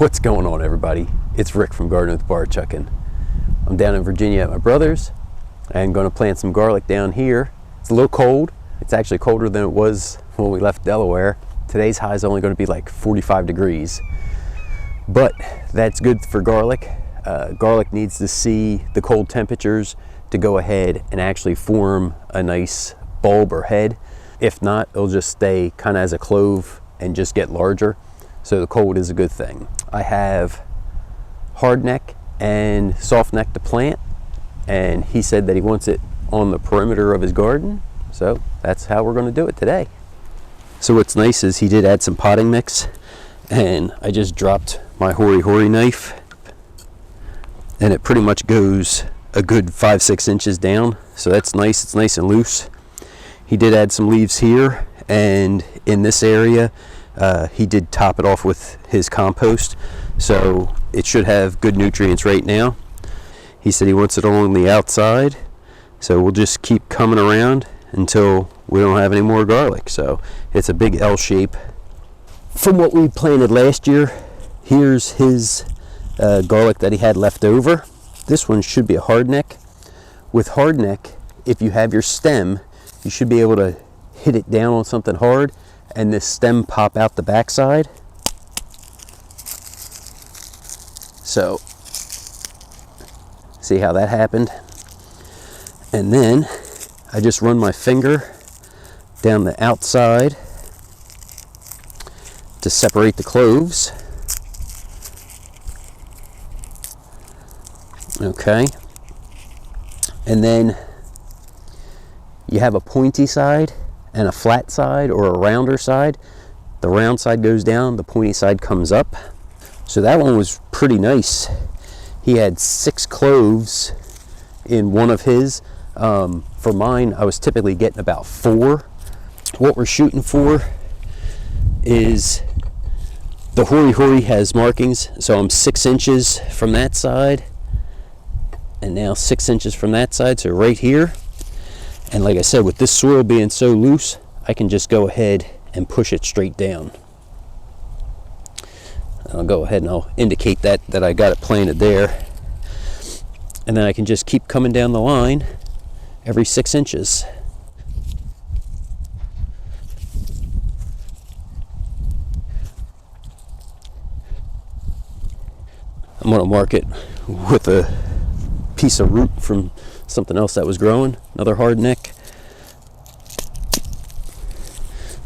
What's going on, everybody? It's Rick from Gardening with Barchuckin. I'm down in Virginia at my brother's and going to plant some garlic down here. It's a little cold. It's actually colder than it was when we left Delaware. Today's high is only going to be like 45 degrees, but that's good for garlic. Garlic needs to see the cold temperatures to go ahead and actually form a nice bulb or head. If not, it'll just stay kind of as a clove and just get larger. So the cold is a good thing. I have hard neck and soft neck to plant, and he said that he wants it on the perimeter of his garden. So that's how we're going to do it today. So what's nice is he did add some potting mix, and I just dropped my hoary knife, and it pretty much goes a good 5-6 inches down. So that's nice. It's nice and loose. He did add some leaves here, and in this area he did top it off with his compost, so it should have good nutrients right now. He said he wants it along the outside, so we'll just keep coming around until we don't have any more garlic. So it's a big L shape from what we planted last year. Here's his garlic that he had left over. This one should be a hardneck. With hardneck, if you have your stem, you should be able to hit it down on something hard and this stem pop out the backside. So see how that happened? And then I just run my finger down the outside to separate the cloves. Okay. And then you have a pointy side and a flat side or a rounder side. The round side goes down, the pointy side comes up. So that one was pretty nice. He had 6 cloves in one of his. For mine, I was typically getting about 4. What we're shooting for is the hoary has markings, so I'm 6 inches from that side and now 6 inches from that side, so right here. And like I said, with this soil being so loose, I can just go ahead and push it straight down. I'll go ahead and I'll indicate that I got it planted there. And then I can just keep coming down the line every 6 inches. I'm going to mark it with a piece of root from something else that was growing, another hard neck.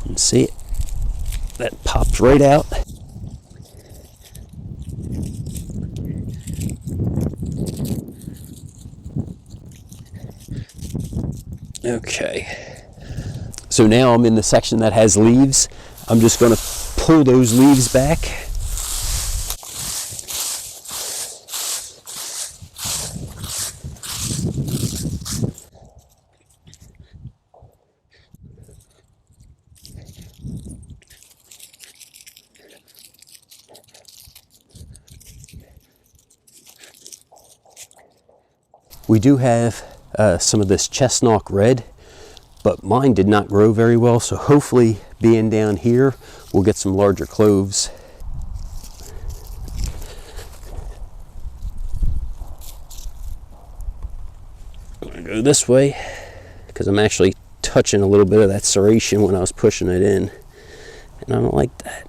And see it? That pops right out. Okay. So now I'm in the section that has leaves. I'm just going to pull those leaves back. We do have some of this chestnut red, but mine did not grow very well, so hopefully being down here we'll get some larger cloves. I'm going to go this way because I'm actually touching a little bit of that serration when I was pushing it in, and I don't like that.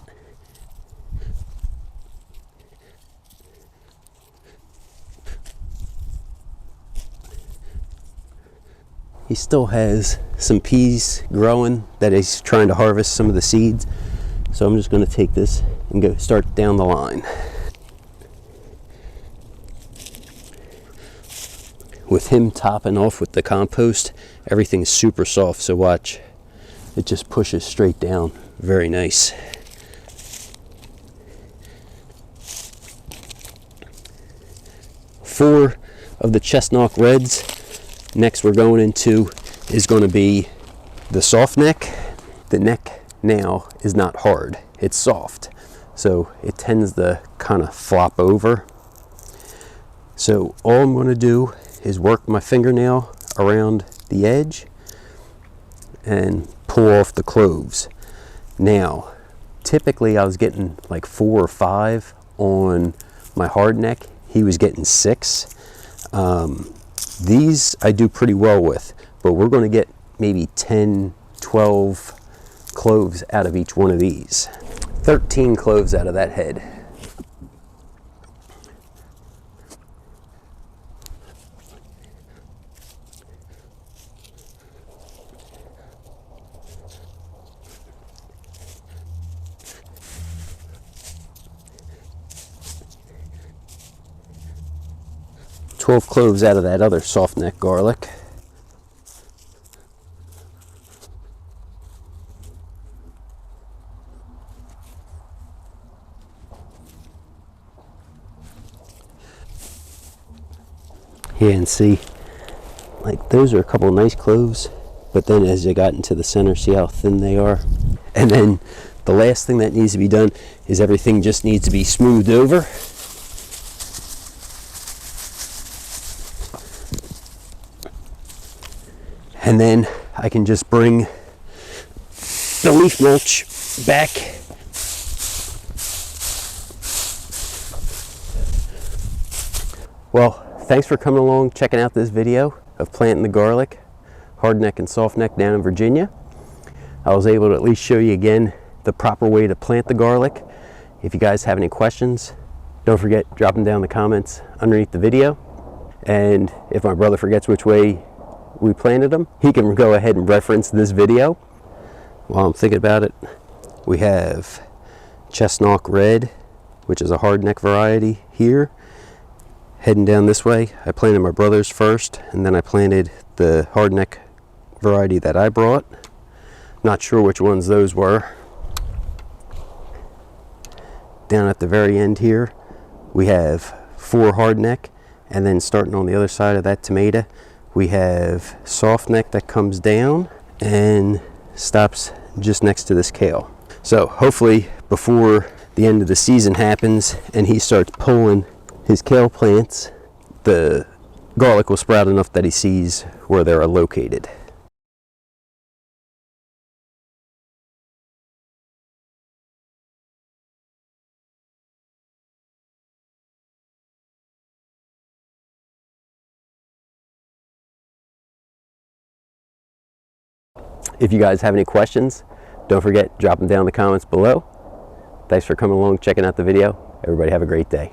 He still has some peas growing that he's trying to harvest some of the seeds. So I'm just going to take this and go start down the line. With him topping off with the compost, everything's super soft. So watch, it just pushes straight down. Very nice. Four of the chestnut reds. Next we're going into is going to be the soft neck. The neck now is not hard, it's soft, so it tends to kind of flop over. So all I'm going to do is work my fingernail around the edge and pull off the cloves. Now typically I was getting like 4 or 5 on my hardneck. He was getting 6. These I do pretty well with, but we're going to get maybe 10, 12 cloves out of each one of these. 13 cloves out of that head. $12 cloves out of that other soft neck garlic. Yeah, and see, like those are a couple of nice cloves, but then as you got into the center, see how thin they are? And then the last thing that needs to be done is everything just needs to be smoothed over. And then I can just bring the leaf mulch back. Well, thanks for coming along, checking out this video of planting the garlic, hardneck and softneck down in Virginia. I was able to at least show you again the proper way to plant the garlic. If you guys have any questions, don't forget, drop them down in the comments underneath the video. And if my brother forgets which way we planted them, he can go ahead and reference this video. While I'm thinking about it, we have chestnut red, which is a hardneck variety here. Heading down this way, I planted my brother's first, and then I planted the hardneck variety that I brought. Not sure which ones those were. Down at the very end here, we have 4 hardneck, and then starting on the other side of that tomato, we have soft neck that comes down and stops just next to this kale. So hopefully before the end of the season happens and he starts pulling his kale plants, the garlic will sprout enough that he sees where they are located. If you guys have any questions, don't forget, drop them down in the comments below. Thanks for coming along, checking out the video. Everybody have a great day.